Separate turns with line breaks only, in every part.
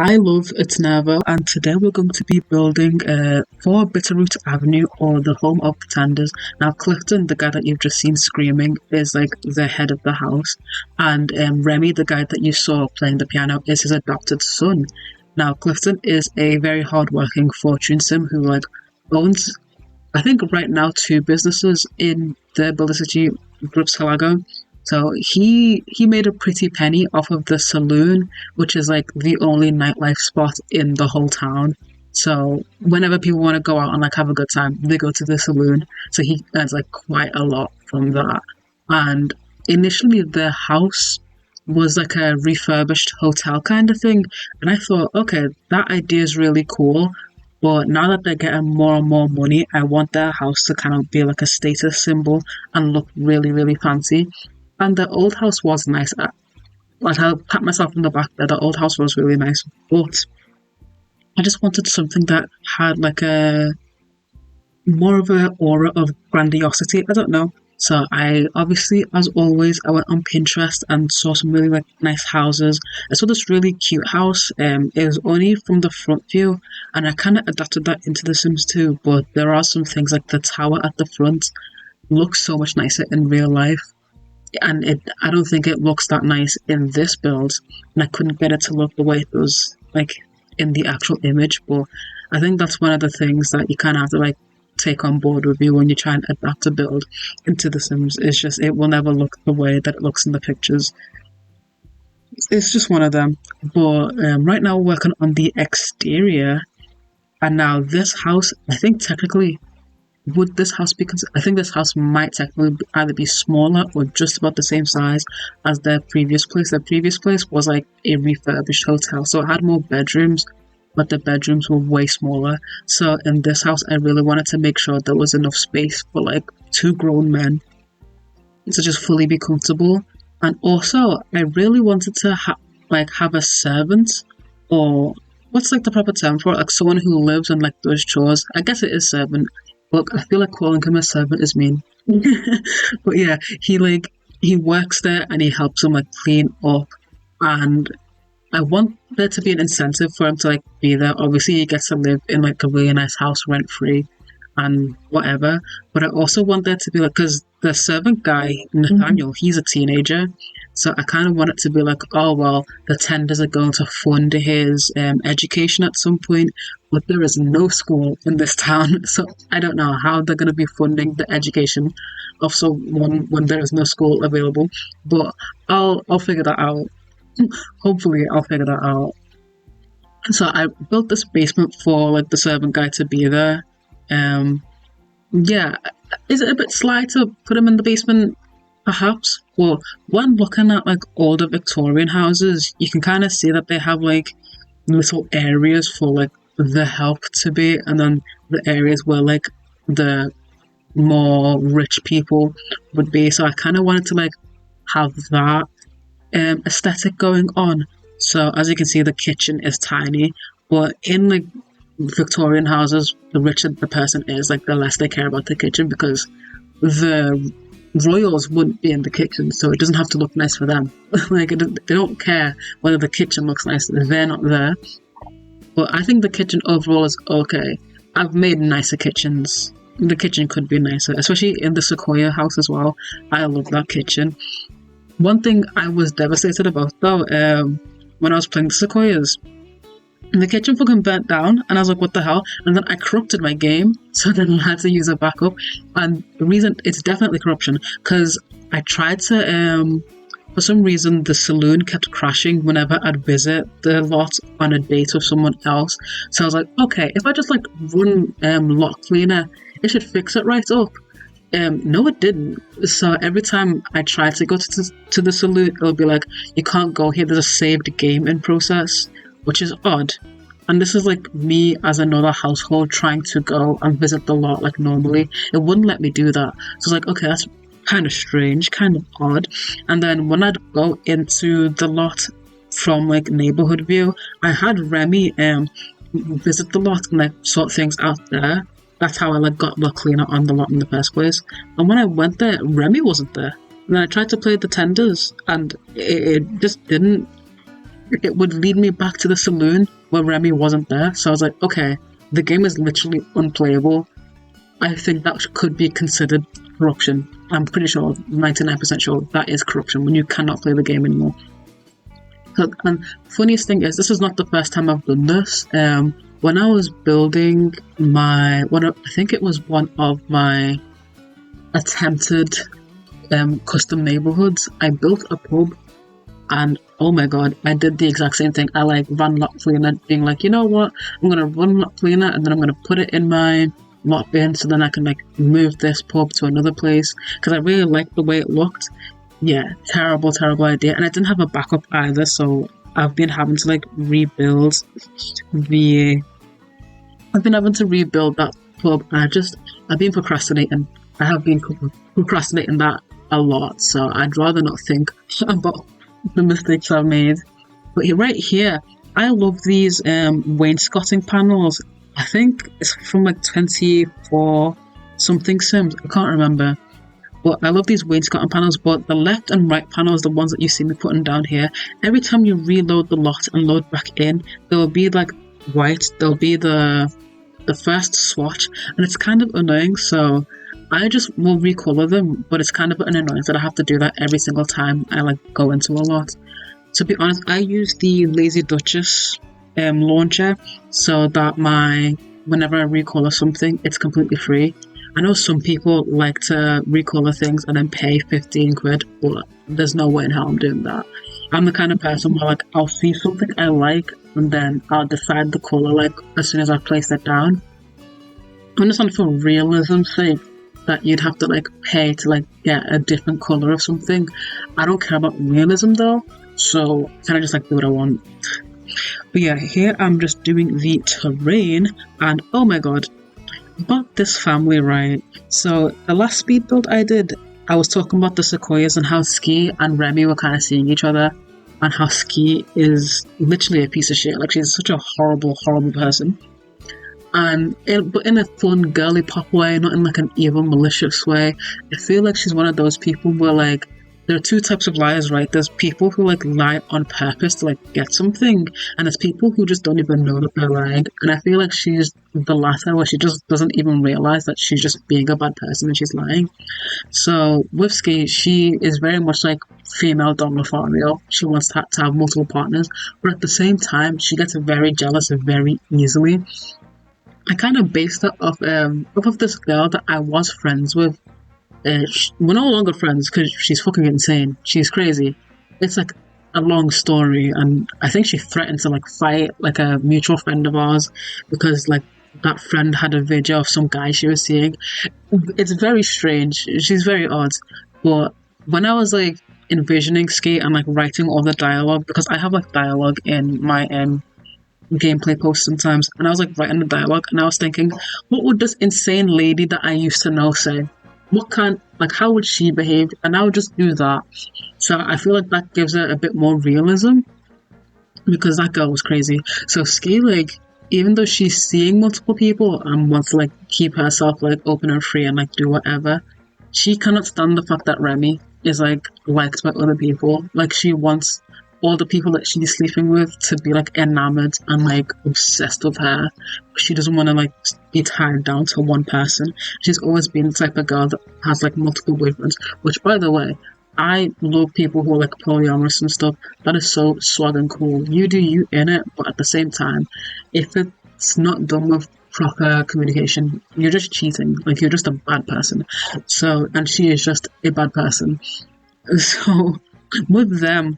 Hi love, it's Nervo, and today we're going to be building 4 Bitterroot Avenue, or the home of pretenders. Now Clifton, the guy that you've just seen screaming, is like the head of the house, and Remy, the guy that you saw playing the piano, is his adopted son. Now Clifton is a very hardworking fortune sim who owns, I think right now, 2 businesses in the Builder City Groups. So he made a pretty penny off of the saloon, which is like the only nightlife spot in the whole town. So whenever people want to go out and like have a good time, they go to the saloon. So he earns like quite a lot from that. And initially the house was like a refurbished hotel kind of thing. And I thought, okay, that idea is really cool. But now that they're getting more and more money, I want their house to kind of be like a status symbol and look really, really fancy. And the old house was nice. I'll pat myself on the back there. The old house was really nice. But I just wanted something that had like a more of a aura of grandiosity. I don't know. So I obviously, as always, I went on Pinterest and saw some really like nice houses. I saw this really cute house. It was only from the front view, and I kind of adapted that into The Sims 2. But there are some things like the tower at the front looks so much nicer in real life, and I don't think it looks that nice in this build, and I couldn't get it to look the way it was like in the actual image. But I think that's one of the things that you kind of have to like take on board with you when you try and adapt a build into The Sims. It's just, it will never look the way that it looks in the pictures. It's just one of them. But right now we're working on the exterior, and now this house, I think technically, would this house be I think this house might technically either be smaller or just about the same size as their previous place. Their previous place was like a refurbished hotel, so it had more bedrooms, but the bedrooms were way smaller. So in this house, I really wanted to make sure there was enough space for like 2 grown men to just fully be comfortable. And also, I really wanted to have a servant, or what's like the proper term for it? Like someone who lives and like does chores. I guess it is servant. Look, I feel like calling him a servant is mean. But yeah, he works there and he helps him like clean up, and I want there to be an incentive for him to like be there. Obviously he gets to live in like a really nice house rent free and whatever. But I also want there to be like, because the servant guy, Nathaniel, he's a teenager. So I kind of want it to be like, oh well, the tenders are going to fund his education at some point, but there is no school in this town, so I don't know how they're going to be funding the education of someone when there is no school available. But I'll figure that out. Hopefully, I'll figure that out. So I built this basement for like the servant guy to be there. Yeah, is it a bit sly to put him in the basement? Perhaps. Well, when looking at like older Victorian houses, you can kind of see that they have like little areas for like the help to be, and then the areas where like the more rich people would be. So I kind of wanted to like have that aesthetic going on. So as you can see, the kitchen is tiny, but in like Victorian houses, the richer the person is, like the less they care about the kitchen, because the royals wouldn't be in the kitchen, so it doesn't have to look nice for them. Like they don't care whether the kitchen looks nice; they're not there. But I think the kitchen overall is okay. I've made nicer kitchens. The kitchen could be nicer, especially in the Sequoia house as well. I love that kitchen. One thing I was devastated about though, when I was playing the Sequoias, the kitchen fucking burnt down, and I was like, what the hell? And then I corrupted my game, so then I had to use a backup. And the reason, it's definitely corruption, because I tried to, for some reason, the saloon kept crashing whenever I'd visit the lot on a date with someone else. So I was like, okay, if I just like run lot cleaner, it should fix it right up. No, it didn't. So every time I try to go to the saloon, it'll be like, you can't go here, there's a saved game in process, which is odd. And this is like me as another household trying to go and visit the lot like normally. It wouldn't let me do that. So it's like, okay, that's kind of strange, kind of odd. And then when I'd go into the lot from like neighborhood view, I had Remy visit the lot and like sort things out there. That's how I like got the cleaner on the lot in the first place. And when I went there, Remy wasn't there. And then I tried to play the tenders, and it just didn't it would lead me back to the saloon where Remy wasn't there. So I was like, okay, the game is literally unplayable. I think that could be considered corruption. I'm pretty sure, 99% sure, that is corruption when you cannot play the game anymore. So, and funniest thing is, this is not the first time I've done this. When I was building I think it was one of my attempted custom neighborhoods, I built a pub, and oh my god, I did the exact same thing. I like ran lot cleaner, being like, you know what, I'm gonna run lot cleaner, and then I'm gonna put it in my lot bin, so then I can like move this pub to another place, because I really liked the way it looked. Yeah, terrible idea, and I didn't have a backup either, so I've been having to like rebuild that pub, and I've been procrastinating. I have been procrastinating that a lot, so I'd rather not think about the mistakes I've made. But right here, I love these wainscoting panels. I think it's from like 24 something Sims. I can't remember. But I love these wainscoting panels, but the left and right panels, the ones that you see me putting down here, every time you reload the lot and load back in, they'll be like white. They'll be the first swatch, and it's kind of annoying, so I just will recolor them, but it's kind of an annoyance that I have to do that every single time I like go into a lot. To be honest, I use the Lazy Duchess launcher, so that whenever I recolor something, it's completely free. I know some people like to recolor things and then pay 15 quid, but there's no way in hell I'm doing that. I'm the kind of person where like I'll see something I like and then I'll decide the color like as soon as I place it down. I understand for realism's sake that you'd have to like pay to like get a different color of something. I don't care about realism though, so kind of just like do what I want. But yeah, here I'm just doing the terrain, and oh my god, about this family, right? So the last speed build I did, I was talking about the sequoias and how Ski and Remy were kind of seeing each other, and how Ski is literally a piece of shit. Like, she's such a horrible person. But in a fun, girly pop way, not in like an evil, malicious way. I feel like she's one of those people where like, there are two types of liars, right? There's people who like lie on purpose to like get something, and there's people who just don't even know that they're lying. And I feel like she's the latter, where she just doesn't even realize that she's just being a bad person and she's lying. So with Ski, she is very much like female Don Lothario. She wants to have multiple partners, but at the same time, she gets very jealous very easily. I kind of based it off of this girl that I was friends with. We're no longer friends because she's fucking insane. She's crazy. It's like a long story, and I think she threatened to like fight like a mutual friend of ours because like that friend had a video of some guy she was seeing. It's very strange. She's very odd. But when I was like envisioning Ski and like writing all the dialogue, because I have like dialogue in my gameplay posts sometimes, and I was like writing the dialogue, and I was thinking, what would this insane lady that I used to know say? How would she behave? And I would just do that. So I feel like that gives it a bit more realism, because that girl was crazy. So Ski, like, even though she's seeing multiple people and wants to like keep herself like open and free and like do whatever, she cannot stand the fact that Remy is like liked by other people. Like, she wants all the people that she's sleeping with to be like enamored and like obsessed with her. She doesn't want to like be tied down to one person. She's always been the type of girl that has like multiple boyfriends, which, by the way, I love people who are like polyamorous and stuff. That is so swag and cool. You do you in it, but at the same time, if it's not done with proper communication, you're just cheating. Like, you're just a bad person. So, and she is just a bad person. So with them,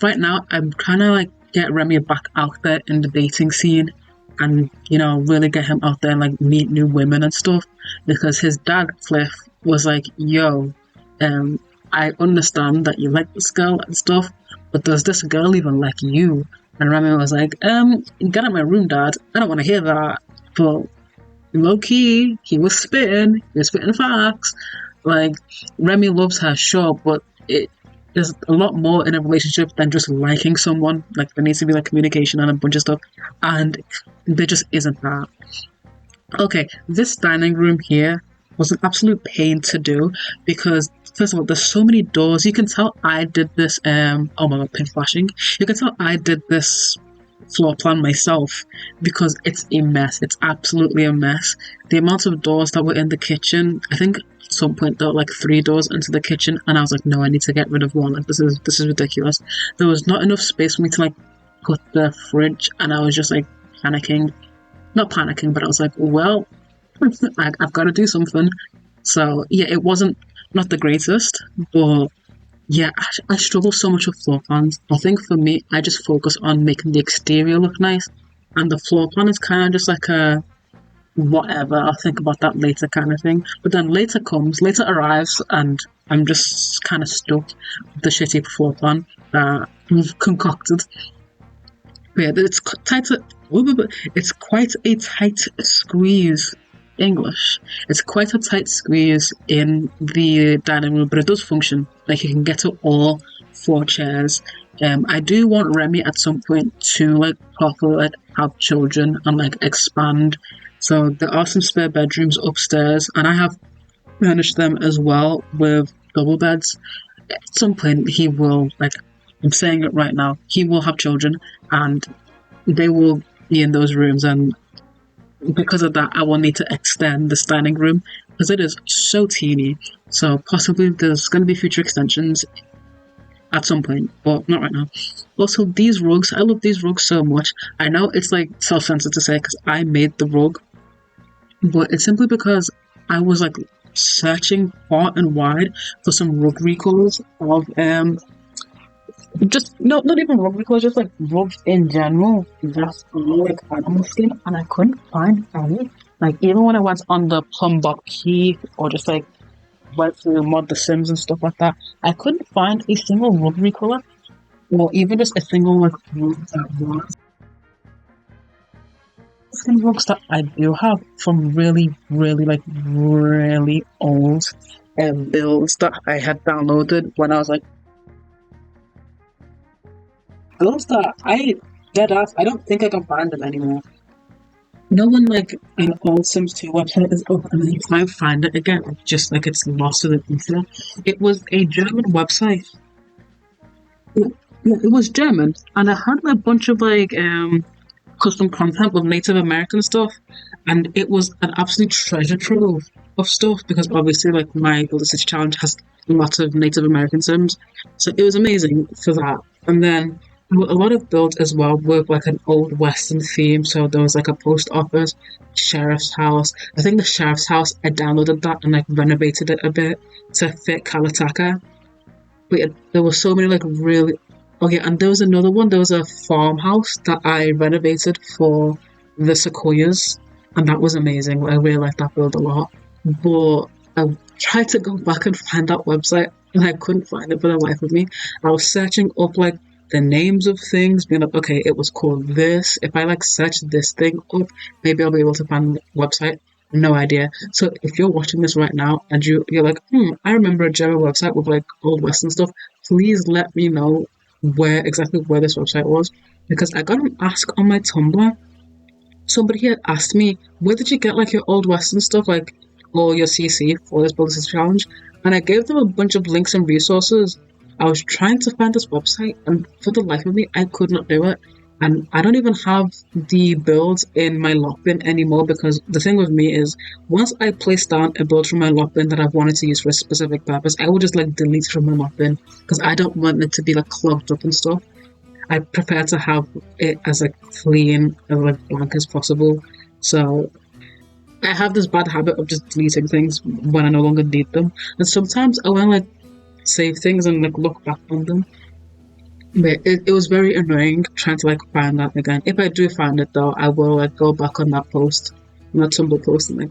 right now I'm trying to like get Remy back out there in the dating scene, and you know, really get him out there and like meet new women and stuff, because his dad Cliff was like, yo, I understand that you like this girl and stuff, but does this girl even like you? And Remy was like, get out of my room, dad, I don't want to hear that. But low key, he was spitting facts. Like, Remy loves her, sure, but there's a lot more in a relationship than just liking someone. Like, there needs to be like communication and a bunch of stuff, and there just isn't that. Okay, this dining room here, was an absolute pain to do because first of all, there's so many doors. You can tell I did this. Oh my god, pink flashing. You can tell I did this floor plan myself because it's a mess. It's absolutely a mess. The amount of doors that were in the kitchen, I think at some point there were like 3 doors into the kitchen, and I was like, no, I need to get rid of one. Like this is ridiculous. There was not enough space for me to like put the fridge, and I was just like panicking. Not panicking, but I was like, well, I've got to do something. So yeah, it wasn't not the greatest, but yeah, I struggle so much with floor plans. I think for me, I just focus on making the exterior look nice, and the floor plan is kind of just like a whatever. I'll think about that later kind of thing. But then later arrives, and I'm just kind of stuck with the shitty floor plan that we've concocted. But yeah, it's quite a tight squeeze. English. It's quite a tight squeeze in the dining room, but it does function. Like you can get to all 4 chairs. I do want Remy at some point to like properly like have children and like expand. So there are some spare bedrooms upstairs, and I have furnished them as well with double beds. At some point, he will like. I'm saying it right now. He will have children, and they will be in those rooms, and because of that, I will need to extend this dining room because it is so teeny. So possibly there's going to be future extensions at some point, but not right now. Also, these rugs, I love these rugs so much. I know it's like self-censored to say because I made the rug, but it's simply because I was like searching far and wide for some rug recolors of just no, not even rug because just like rugs in general, just like animal skin, and I couldn't find any. Like even when I went on the Plumbok Key or just like went through Mod the Sims and stuff like that, I couldn't find a single rug recolor or even just a single like rug that was skin rugs that I do have from really, really like really old builds that I had downloaded when I was like those that I dead ass, I don't think I can find them anymore. No one like an old Sims 2 website is open and you can't find it again. It's just like it's lost to the ether. It was a German website. It was German, and it had a bunch of like custom content with Native American stuff, and it was an absolute treasure trove of stuff because obviously like my Build a City challenge has lots of Native American Sims, so it was amazing for that. And then a lot of builds as well with like an old western theme. So there was like a post office, sheriff's house. I think the sheriff's house, I downloaded that and like renovated it a bit to fit Kalitaka. But yeah, there were so many like really. Oh yeah, and there was another one. There was a farmhouse that I renovated for the sequoias, and that was amazing. I really liked that build a lot. But I tried to go back and find that website, and I couldn't find it for the life of me. I was searching up like the names of things, being like, okay, it was called this. If I like search this thing up, maybe I'll be able to find the website. No idea. So if you're watching this right now and you're like, I remember a German website with like old Western stuff, please let me know where this website was, because I got an ask on my Tumblr. Somebody had asked me, where did you get like your old Western stuff, like or your CC for this Build challenge? And I gave them a bunch of links and resources. I was trying to find this website, and for the life of me, I could not do it. And I don't even have the builds in my lock bin anymore, because the thing with me is, once I place down a build from my lock bin that I've wanted to use for a specific purpose, I will just like delete it from my lock bin, because I don't want it to be like clogged up and stuff. I prefer to have it as like clean and like blank as possible. So I have this bad habit of just deleting things when I no longer need them. And sometimes I want to like save things and like look back on them. But it was very annoying trying to like find that again. If I do find it though, I will like go back on that post, on that Tumblr post, and like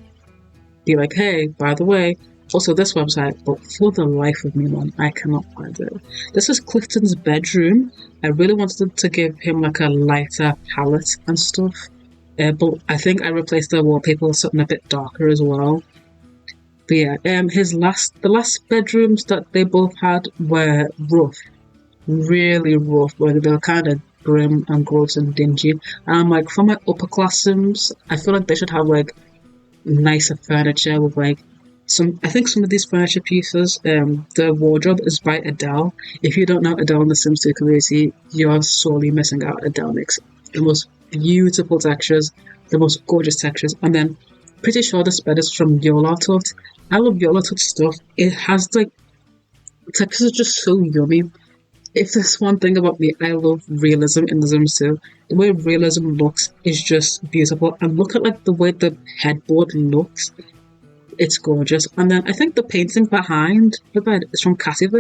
be like, hey, by the way, also this website. But for the life of me, man, I cannot find it. This is Clifton's bedroom. I really wanted to give him like a lighter palette and stuff, but I think I replaced the wallpaper with something a bit darker as well. But yeah, the last bedrooms that they both had were rough. Really rough, where they were kind of grim and gross and dingy. And I'm like, for my upper class Sims, I feel like they should have like nicer furniture with like I think some of these furniture pieces, the wardrobe is by Adele. If you don't know Adele in the Sims 2 community, you're sorely missing out. Adele makes the most beautiful textures, the most gorgeous textures, and then pretty sure this bed is from Yola Tut. I love Yola Tut stuff. It has like textures are just so yummy. If there's one thing about me, I love realism in the Sims too. The way realism looks is just beautiful. And look at like the way the headboard looks. It's gorgeous. And then I think the painting behind the bed is from Cassive.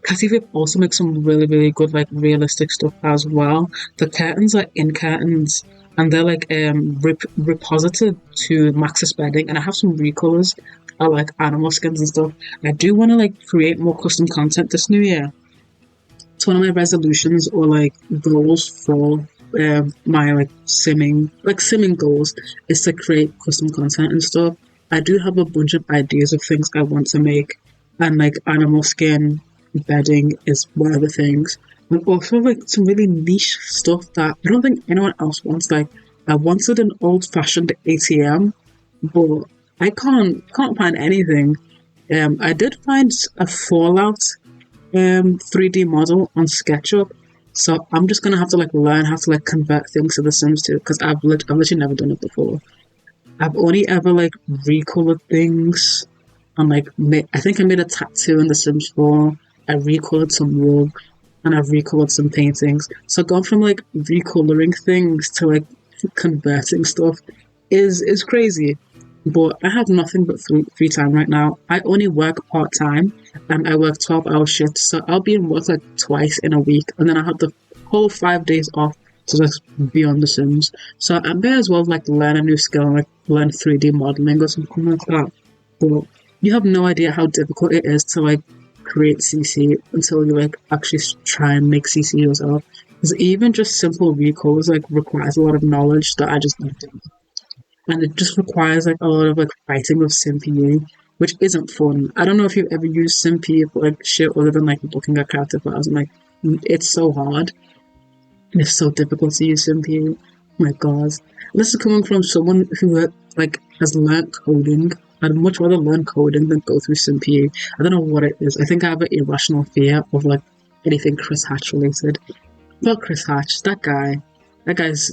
Cassive also makes some really, really good like realistic stuff as well. The curtains are in curtains and they're like reposited to Maxis bedding, and I have some recolors. I like animal skins and stuff. I do want to like create more custom content this new year. It's one of my resolutions or like goals for my simming goals is to create custom content and stuff. I do have a bunch of ideas of things I want to make, and like animal skin bedding is one of the things. And also like some really niche stuff that I don't think anyone else wants. Like I wanted an old fashioned ATM, but I can't find anything. I did find a Fallout 3D model on SketchUp. So I'm just gonna have to like learn how to like convert things to The Sims 2 because I've literally never done it before. I've only ever like recolored things and like I think I made a tattoo in The Sims 4. I recolored some rugs and I've recolored some paintings. So gone from like recoloring things to like converting stuff is crazy. But I have nothing but free time right now. I only work part time and I work 12-hour shifts, so I'll be in work like twice in a week, and then I have the whole 5 days off to just be on The Sims. So I may as well like learn a new skill, like learn 3D modeling or something like that. But you have no idea how difficult it is to like create CC until you like actually try and make CC yourself. Because even just simple recolors like requires a lot of knowledge that I just don't do. And it just requires like a lot of like fighting with SimPU, which isn't fun. I don't know if you've ever used SimPU for like shit other than like looking at character files, and like it's so hard. It's so difficult to use SimPU. Oh my god. This is coming from someone who like has learnt coding. I'd much rather learn coding than go through SimPU. I don't know what it is. I think I have an irrational fear of like anything Chris Hatch related. Not Chris Hatch, that guy. That guy's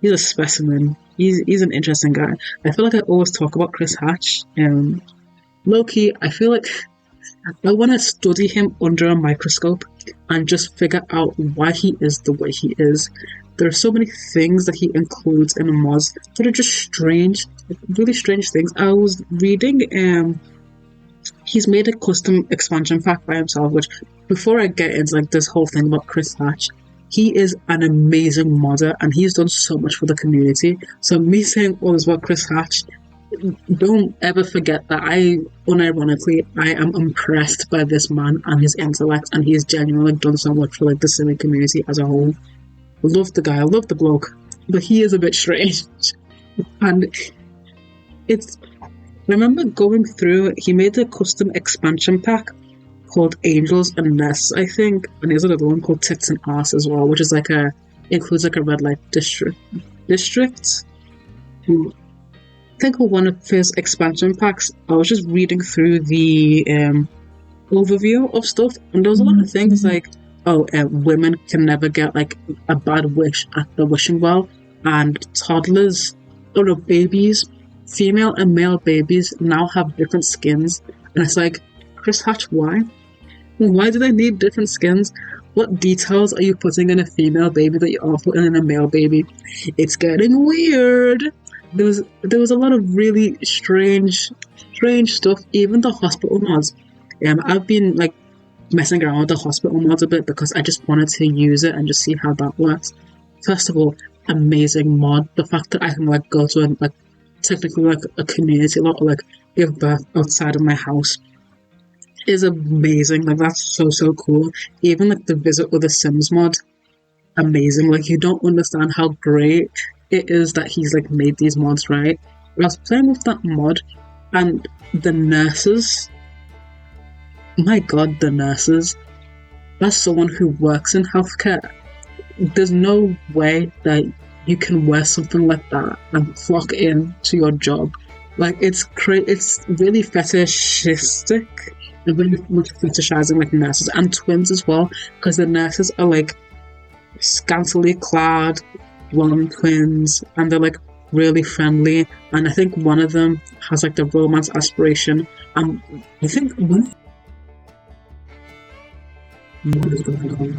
he's a specimen. He's an interesting guy. I feel like I always talk about Chris Hatch. Low key, I feel like I want to study him under a microscope and just figure out why he is the way he is. There are so many things that he includes in a mods that are just strange, really strange things. I was reading, he's made a custom expansion pack by himself, which before I get into like this whole thing about Chris Hatch, he is an amazing modder and he's done so much for the community. So me saying all this about Chris Hatch, don't ever forget that unironically, I am impressed by this man and his intellect, and he's genuinely done so much for like the Simi community as a whole. I love the guy, I love the bloke, but he is a bit strange. And I remember going through, he made a custom expansion pack called Angels and Nests, I think, and there's another one called Tits and Arse as well, which is like includes like a red light district. I think one of his expansion packs, I was just reading through the overview of stuff, and there was a lot of things like, women can never get like a bad wish at the wishing well, and babies, female and male babies now have different skins, and it's like, Chris Hatch, why? Why do they need different skins? What details are you putting in a female baby that you are putting in a male baby? It's getting weird. There was a lot of really strange stuff. Even the hospital mods. I've been like messing around with the hospital mods a bit because I just wanted to use it and just see how that works. First of all, amazing mod. The fact that I can like go to technically like a community lot or like give birth outside of my house is amazing. Like that's so cool. Even like the visit with the Sims mod, amazing. Like you don't understand how great it is that he's like made these mods, right? I was playing with that mod and the nurses, my god, the nurses, as someone who works in healthcare, there's no way that you can wear something like that and clock in to your job Like it's really fetishistic. And really much fetishizing like nurses and twins as well, because the nurses are like scantily clad blonde twins, and they're like really friendly. And I think one of them has like the romance aspiration. I think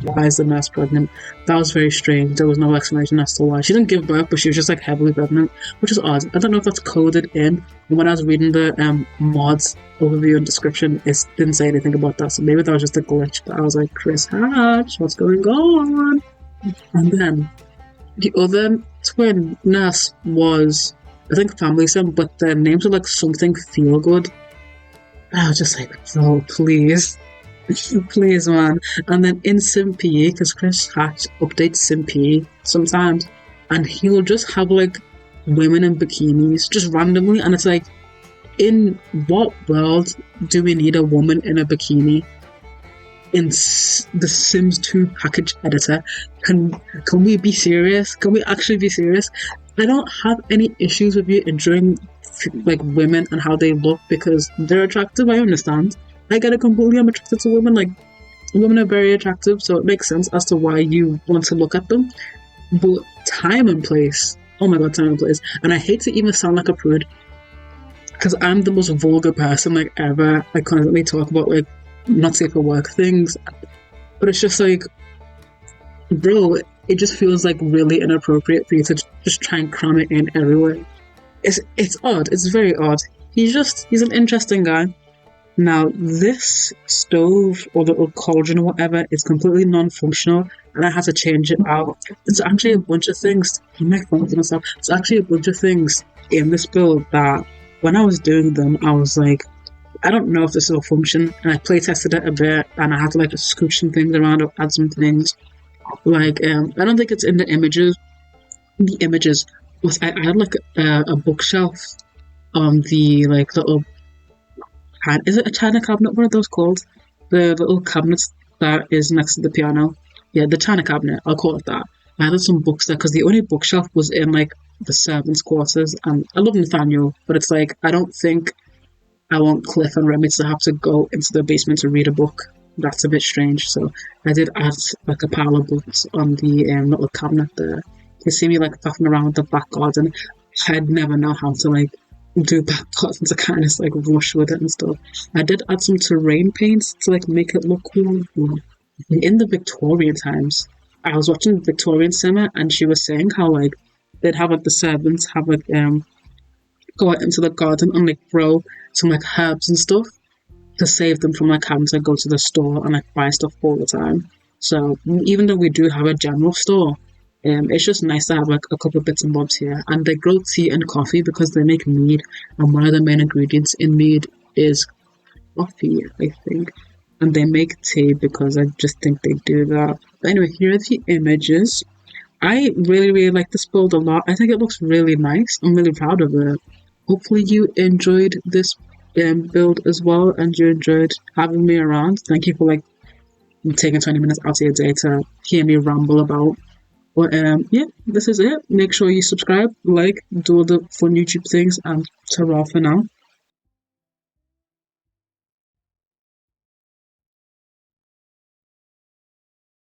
why is the nurse pregnant? That was very strange. There was no explanation as to why. She didn't give birth, but she was just like heavily pregnant, which is odd. I don't know if that's coded in. And when I was reading the mods overview and description, it didn't say anything about that. So maybe that was just a glitch. But I was like, Chris Hatch, what's going on? And then the other twin nurse was, I think, family sim, but their names were like something feel good. I was just like, oh, please. Please, man. And then in SimPE, because Chris Hatch updates SimPE sometimes, and he'll just have like women in bikinis just randomly, and it's like, in what world do we need a woman in a bikini in the Sims 2 package editor? Can we be serious? Can we actually be serious? I don't have any issues with you enjoying like women and how they look because they're attractive. I understand. I get it completely. I'm attracted to women. Like, women are very attractive, so it makes sense as to why you want to look at them. But time and place. Oh my god, time and place. And I hate to even sound like a prude, because I'm the most vulgar person like ever. I constantly talk about like not safe for work things. But it's just like, bro, it just feels like really inappropriate for you to just try and cram it in everywhere. It's odd. It's very odd. He's an interesting guy. Now, this stove or little cauldron or whatever is completely non-functional, and I had to change it out. It's actually a bunch of things. My phone's gonna stop. It's actually a bunch of things in this build that when I was doing them, I was like, I don't know if this will function. And I play tested it a bit, and I had to like scooch some things around or add some things. Like, I don't think it's in the images. The images was I had like a bookshelf on the like little. Is it a china cabinet? What are those called? The little cabinets that is next to the piano. Yeah, the china cabinet. I'll call it that. I had some books there because the only bookshelf was in like the servants' quarters, and I love Nathaniel, but it's like I don't think I want Cliff and Remy to have to go into the basement to read a book. That's a bit strange. So I did add like a pile of books on the little cabinet there. You see me like faffing around with the back garden. I'd never know how to like do back parts to kind of like rush with it and stuff. I did add some terrain paints to like make it look cool. In the Victorian times, I was watching Victorian Simmer, and she was saying how like they'd have like the servants have like go out into the garden and like grow some like herbs and stuff to save them from like having to go to the store and like buy stuff all the time. So even though we do have a general store, it's just nice to have like a couple of bits and bobs here. And they grow tea and coffee because they make mead, and one of the main ingredients in mead is coffee, I think. And they make tea because I just think they do that. But anyway, here are the images. I really, really like this build a lot. I think it looks really nice. I'm really proud of it. Hopefully you enjoyed this build as well, and you enjoyed having me around. Thank you for like taking 20 minutes out of your day to hear me ramble about. But yeah, this is it. Make sure you subscribe, like, do all the fun YouTube things, and ta-ra for now.